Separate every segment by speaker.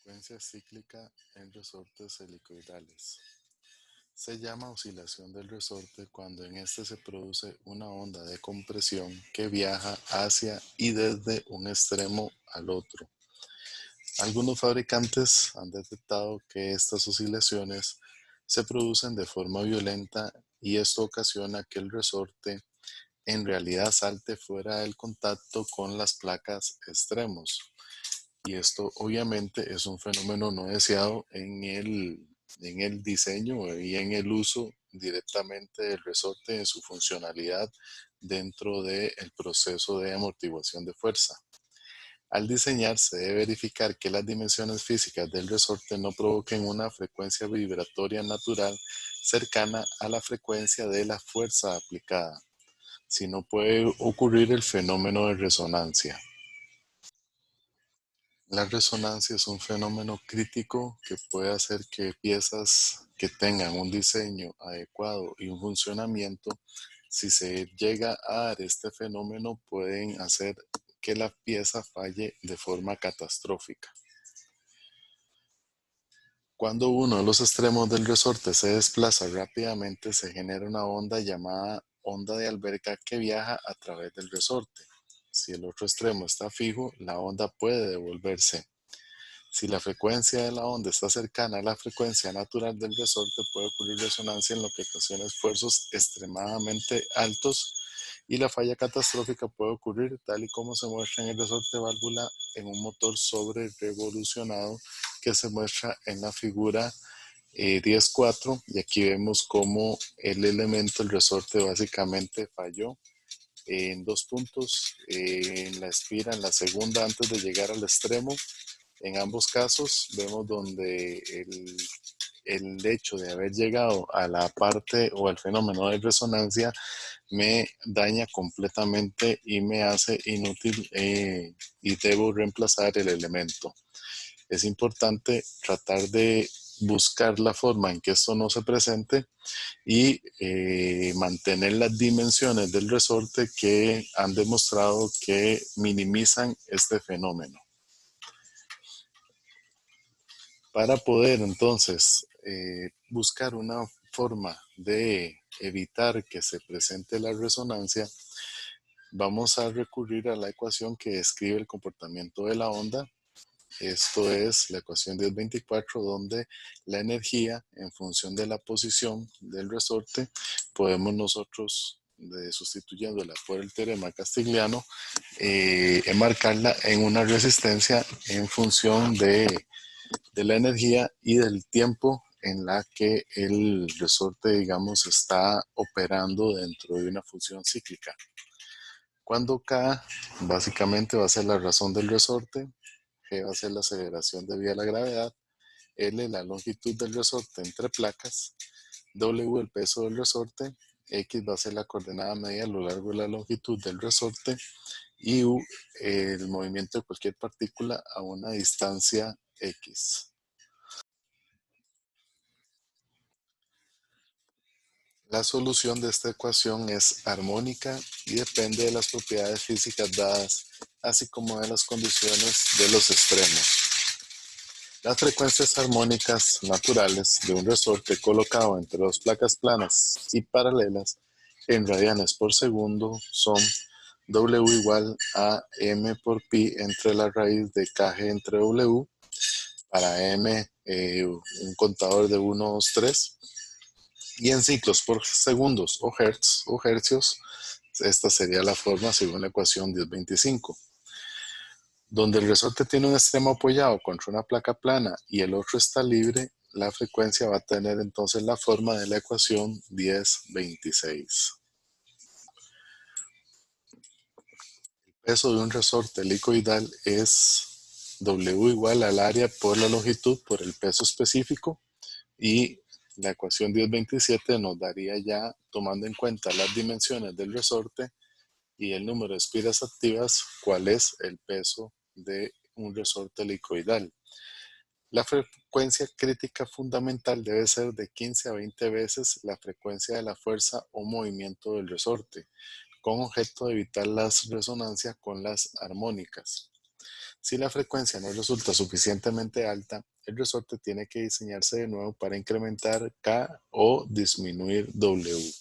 Speaker 1: Frecuencia cíclica en resortes helicoidales. Se llama oscilación del resorte cuando en este se produce una onda de compresión que viaja hacia y desde un extremo al otro. Algunos fabricantes han detectado que estas oscilaciones se producen de forma violenta y esto ocasiona que el resorte en realidad salte fuera del contacto con las placas extremos. Y esto obviamente es un fenómeno no deseado en el diseño y en el uso directamente del resorte en su funcionalidad dentro del proceso de amortiguación de fuerza. Al diseñar se debe verificar que las dimensiones físicas del resorte no provoquen una frecuencia vibratoria natural cercana a la frecuencia de la fuerza aplicada, si no puede ocurrir el fenómeno de resonancia. La resonancia es un fenómeno crítico que puede hacer que piezas que tengan un diseño adecuado y un funcionamiento, si se llega a dar este fenómeno, pueden hacer que la pieza falle de forma catastrófica. Cuando uno de los extremos del resorte se desplaza rápidamente, se genera una onda llamada onda de alberca que viaja a través del resorte. Si el otro extremo está fijo, la onda puede devolverse. Si la frecuencia de la onda está cercana a la frecuencia natural del resorte, puede ocurrir resonancia, en lo que ocasiona esfuerzos extremadamente altos y la falla catastrófica puede ocurrir tal y como se muestra en el resorte válvula en un motor sobre revolucionado que se muestra en la figura 10.4, y aquí vemos cómo el elemento, el resorte, básicamente falló en dos puntos, en la espira, en la segunda antes de llegar al extremo. En ambos casos vemos donde el hecho de haber llegado a la parte o al fenómeno de resonancia me daña completamente y me hace inútil, y debo reemplazar el elemento. Es importante tratar de buscar la forma en que esto no se presente y mantener las dimensiones del resorte que han demostrado que minimizan este fenómeno. Para poder entonces buscar una forma de evitar que se presente la resonancia, vamos a recurrir a la ecuación que describe el comportamiento de la onda. Esto es la ecuación 1024, donde la energía, en función de la posición del resorte, podemos nosotros, sustituyéndola por el teorema castigliano, enmarcarla en una resistencia en función de la energía y del tiempo en la que el resorte, digamos, está operando dentro de una función cíclica. Cuando K básicamente va a ser la razón del resorte, G va a ser la aceleración debido a la gravedad, L la longitud del resorte entre placas, W el peso del resorte, X va a ser la coordenada medida a lo largo de la longitud del resorte y U el movimiento de cualquier partícula a una distancia X. La solución de esta ecuación es armónica y depende de las propiedades físicas dadas, así como de las condiciones de los extremos. Las frecuencias armónicas naturales de un resorte colocado entre dos placas planas y paralelas en radianes por segundo son W igual a M por pi entre la raíz de KG entre W, para M un contador de 1, 2, 3, y en ciclos por segundos o hertz o hercios. Esta sería la forma según la ecuación 1025. Donde el resorte tiene un extremo apoyado contra una placa plana y el otro está libre, la frecuencia va a tener entonces la forma de la ecuación 1026. El peso de un resorte helicoidal es W igual al área por la longitud por el peso específico, y la ecuación 1027 nos daría, ya tomando en cuenta las dimensiones del resorte y el número de espiras activas, cuál es el peso de un resorte helicoidal. La frecuencia crítica fundamental debe ser de 15 a 20 veces la frecuencia de la fuerza o movimiento del resorte, con objeto de evitar las resonancias con las armónicas. Si la frecuencia no resulta suficientemente alta, el resorte tiene que diseñarse de nuevo para incrementar K o disminuir W.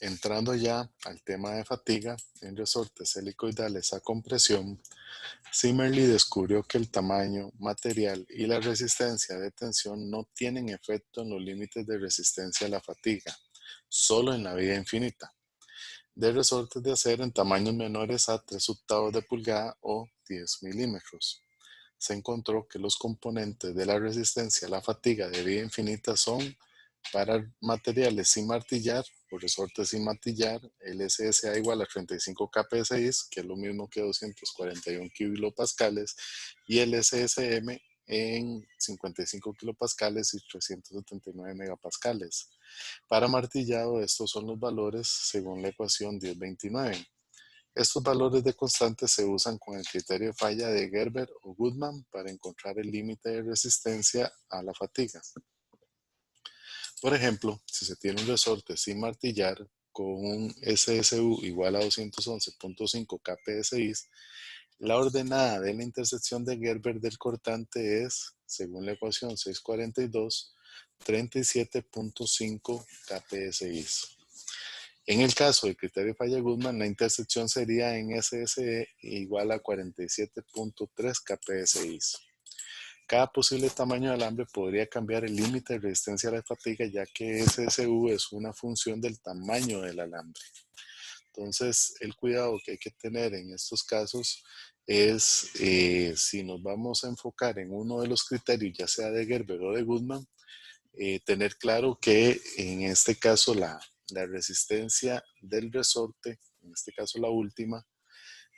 Speaker 1: Entrando ya al tema de fatiga en resortes helicoidales a compresión, Zimmerli descubrió que el tamaño, material y la resistencia de tensión no tienen efecto en los límites de resistencia a la fatiga, solo en la vida infinita, de resortes de acero en tamaños menores a 3/8 de pulgada o 10 milímetros. Se encontró que los componentes de la resistencia a la fatiga de vida infinita son para materiales sin martillar o resortes sin martillar, el SSA igual a 35 kPa, que es lo mismo que 241 kilopascales, y el SSM en 55 kilopascales y 379 megapascales. Para martillado, estos son los valores según la ecuación 1029. Estos valores de constante se usan con el criterio de falla de Gerber o Goodman para encontrar el límite de resistencia a la fatiga. Por ejemplo, si se tiene un resorte sin martillar con un SSU igual a 211.5 kPsi, la ordenada de la intersección de Gerber del cortante es, según la ecuación 642, 37.5 kPsi. En el caso del criterio de falla Goodman, la intersección sería en SSE igual a 47.3 kPsi. Cada posible tamaño de alambre podría cambiar el límite de resistencia a la fatiga, ya que SSU es una función del tamaño del alambre. Entonces, el cuidado que hay que tener en estos casos es, si nos vamos a enfocar en uno de los criterios, ya sea de Gerber o de Goodman, tener claro que en este caso la resistencia del resorte, en este caso la última,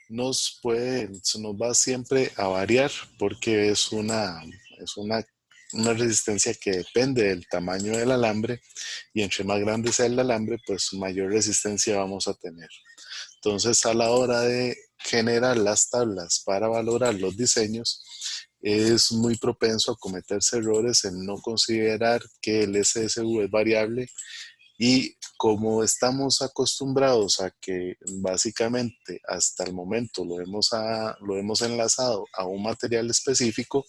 Speaker 1: nos va siempre a variar porque es una resistencia que depende del tamaño del alambre, y entre más grande sea el alambre, pues mayor resistencia vamos a tener. Entonces, a la hora de generar las tablas para valorar los diseños, es muy propenso a cometerse errores en no considerar que el SSU es variable, y como estamos acostumbrados a que básicamente hasta el momento lo hemos enlazado a un material específico,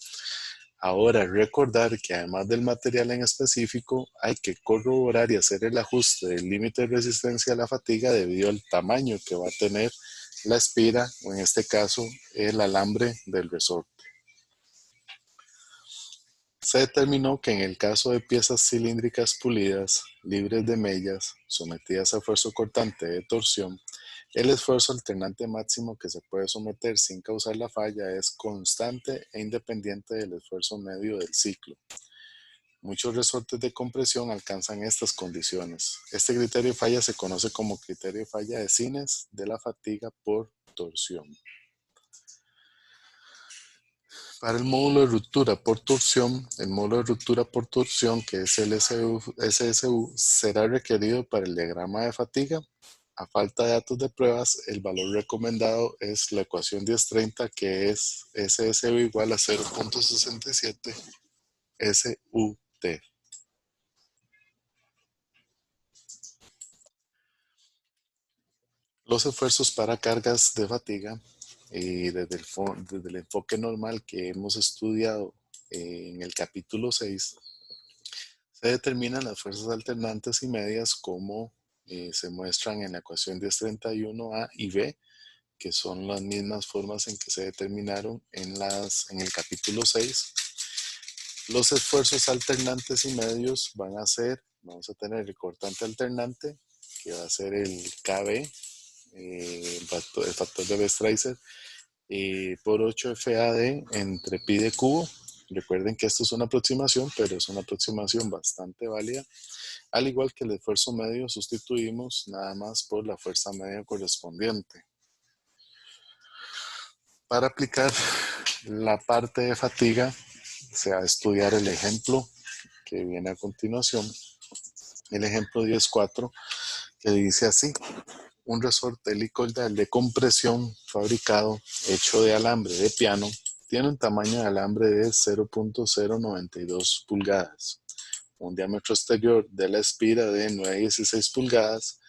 Speaker 1: ahora recordar que además del material en específico hay que corroborar y hacer el ajuste del límite de resistencia a la fatiga debido al tamaño que va a tener la espira, o en este caso el alambre del resorte. Se determinó que en el caso de piezas cilíndricas pulidas, libres de mellas, sometidas a esfuerzo cortante de torsión, el esfuerzo alternante máximo que se puede someter sin causar la falla es constante e independiente del esfuerzo medio del ciclo. Muchos resortes de compresión alcanzan estas condiciones. Este criterio de falla se conoce como criterio de falla de Sines de la fatiga por torsión. Para el módulo de ruptura por torsión, el módulo de ruptura por torsión, que es el SSU, será requerido para el diagrama de fatiga. A falta de datos de pruebas, el valor recomendado es la ecuación 1030, que es SSU igual a 0.67 SUT. Los esfuerzos para cargas de fatiga, desde el enfoque normal que hemos estudiado en el capítulo 6, se determinan las fuerzas alternantes y medias como se muestran en la ecuación 1031A y B, que son las mismas formas en que se determinaron en el capítulo 6. Los esfuerzos alternantes y medios vamos a tener el cortante alternante, que va a ser el KB, el factor de Weierstrass, por 8 FAD entre pi de cubo. Recuerden que esto es una aproximación, pero es una aproximación bastante válida. Al igual que el esfuerzo medio, sustituimos nada más por la fuerza media correspondiente. Para aplicar la parte de fatiga, se va a estudiar el ejemplo que viene a continuación, el ejemplo 10.4, que dice así: un resorte helicoidal de compresión fabricado, hecho de alambre de piano, tiene un tamaño de alambre de 0.092 pulgadas, un diámetro exterior de la espira de 9,16 pulgadas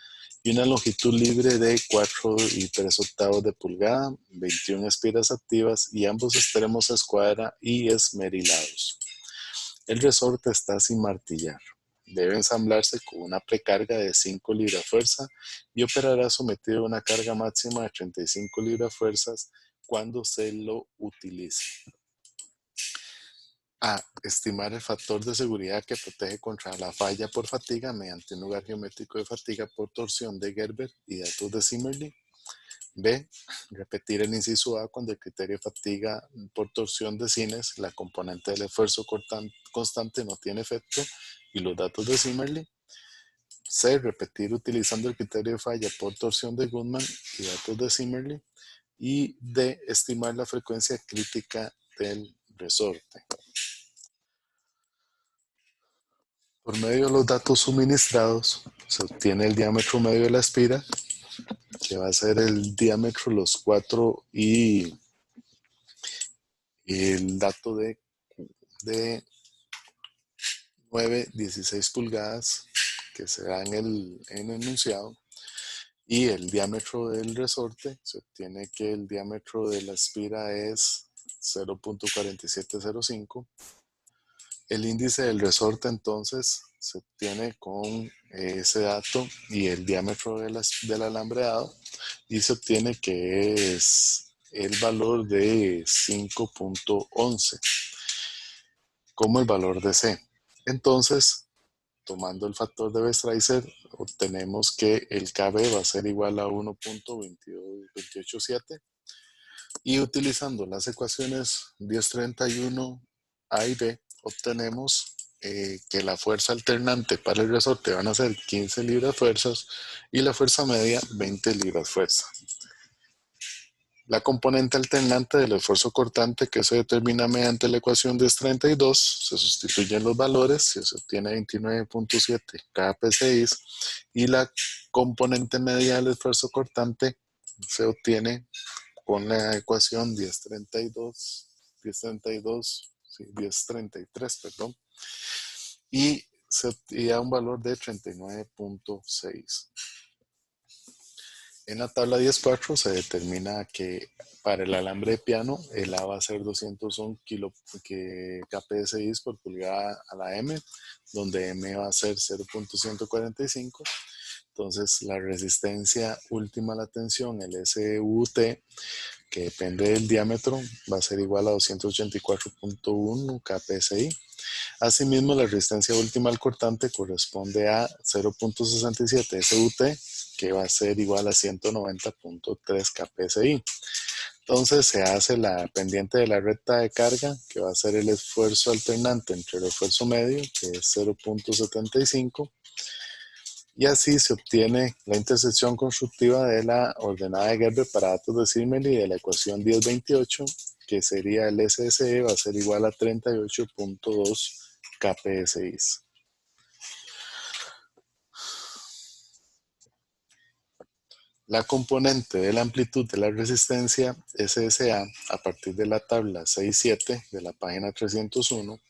Speaker 1: y una longitud libre de 4 3/8 de pulgada, 21 espiras activas y ambos extremos a escuadra y esmerilados. El resorte está sin martillar. Debe ensamblarse con una precarga de 5 libras-fuerza y operará sometido a una carga máxima de 35 libras-fuerzas cuando se lo utilice. A. Estimar el factor de seguridad que protege contra la falla por fatiga mediante un lugar geométrico de fatiga por torsión de Gerber y datos de Zimmerli. B. Repetir el inciso A cuando el criterio de fatiga por torsión de Sines, la componente del esfuerzo constante no tiene efecto y los datos de Zimmerli. C. Repetir utilizando el criterio de falla por torsión de Goodman y datos de Zimmerli. Y D. Estimar la frecuencia crítica del resorte. Por medio de los datos suministrados, se obtiene el diámetro medio de la espira, que va a ser el diámetro, los 4 y el dato de 9, 16 pulgadas, que se da en el enunciado, y el diámetro del resorte. Se obtiene que el diámetro de la espira es 0.4705. El índice del resorte entonces se obtiene con ese dato y el diámetro del alambreado y se obtiene que es el valor de 5.11 como el valor de C. Entonces, tomando el factor de Weierstrass, obtenemos que el KB va a ser igual a 1.287 y utilizando las ecuaciones 1031 A y B, obtenemos que la fuerza alternante para el resorte van a ser 15 libras fuerzas y la fuerza media 20 libras fuerza. La componente alternante del esfuerzo cortante, que se determina mediante la ecuación 1032, se sustituyen los valores, se obtiene 29.7 kPa y la componente media del esfuerzo cortante se obtiene con la ecuación 1033, perdón, y se da un valor de 39.6. En la tabla 10.4 se determina que para el alambre de piano el A va a ser 201 kpsi por pulgada a la M, donde M va a ser 0.145. Entonces la resistencia última a la tensión, el SUT, que depende del diámetro, va a ser igual a 284.1 kpsi. Asimismo, la resistencia última al cortante corresponde a 0.67 SUT, que va a ser igual a 190.3 kpsi. Entonces se hace la pendiente de la recta de carga, que va a ser el esfuerzo alternante entre el esfuerzo medio, que es 0.75, y así se obtiene la intersección constructiva de la ordenada de Gerber para datos de Zimmerli y de la ecuación 1028, que sería el SSE va a ser igual a 38.2 kpsi. La componente de la amplitud de la resistencia SSA a partir de la tabla 6.7 de la página 301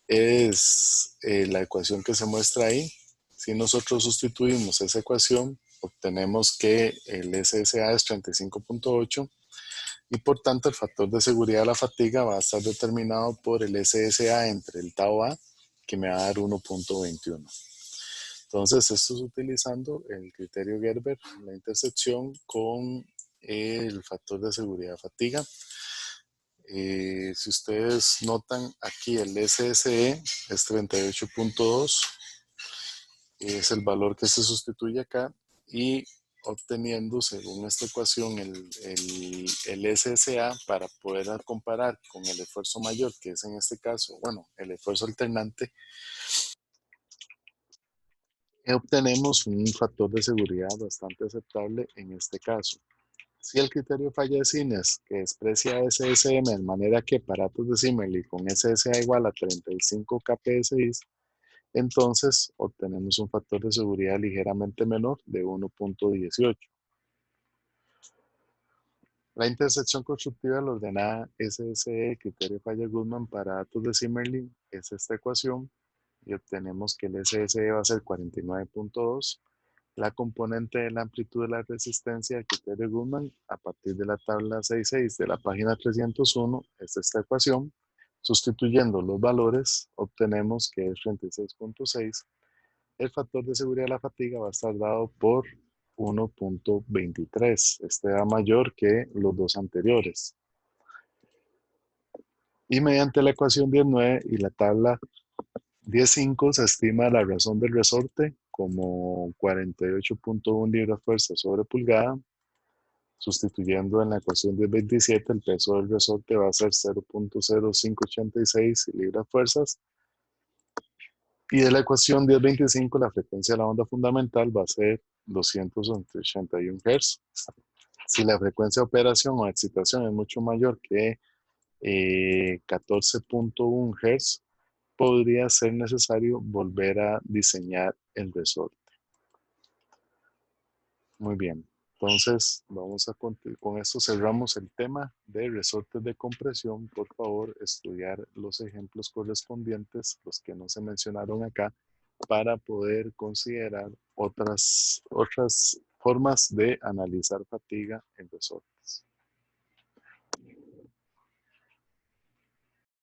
Speaker 1: es la ecuación que se muestra ahí. Si nosotros sustituimos esa ecuación, obtenemos que el SSA es 35.8 y por tanto el factor de seguridad de la fatiga va a estar determinado por el SSA entre el tau A, que me va a dar 1.21. Entonces, esto es utilizando el criterio Gerber, la intersección con el factor de seguridad fatiga. Si ustedes notan aquí el SSE es 38.2, es el valor que se sustituye acá y obteniendo según esta ecuación el SSA para poder comparar con el esfuerzo mayor, que es en este caso, bueno, el esfuerzo alternante, obtenemos un factor de seguridad bastante aceptable en este caso. Si el criterio falla de Sines, que desprecia SSM de manera que para datos de Zimmerli con SSA igual a 35 kpsi, entonces obtenemos un factor de seguridad ligeramente menor de 1.18. La intersección constructiva de la ordenada SSE, criterio falla Goodman para datos de Zimmerli, es esta ecuación y obtenemos que el SSE va a ser 49.2 La componente de la amplitud de la resistencia de criterio Goodman a partir de la tabla 6.6 de la página 301 es esta ecuación. Sustituyendo los valores, obtenemos que es 36.6. El factor de seguridad de la fatiga va a estar dado por 1.23. Este era mayor que los dos anteriores. Y mediante la ecuación 19 y la tabla 10.5 se estima la razón del resorte como 48.1 libras-fuerza sobre pulgada. Sustituyendo en la ecuación 10.27, el peso del resorte va a ser 0.0586 libras-fuerzas. Y de la ecuación 10.25, la frecuencia de la onda fundamental va a ser 281 Hz. Si la frecuencia de operación o excitación es mucho mayor que 14.1 Hz, podría ser necesario volver a diseñar el resorte. Muy bien. Entonces, vamos a con esto cerramos el tema de resortes de compresión. Por favor, estudiar los ejemplos correspondientes, los que no se mencionaron acá, para poder considerar otras formas de analizar fatiga en resortes.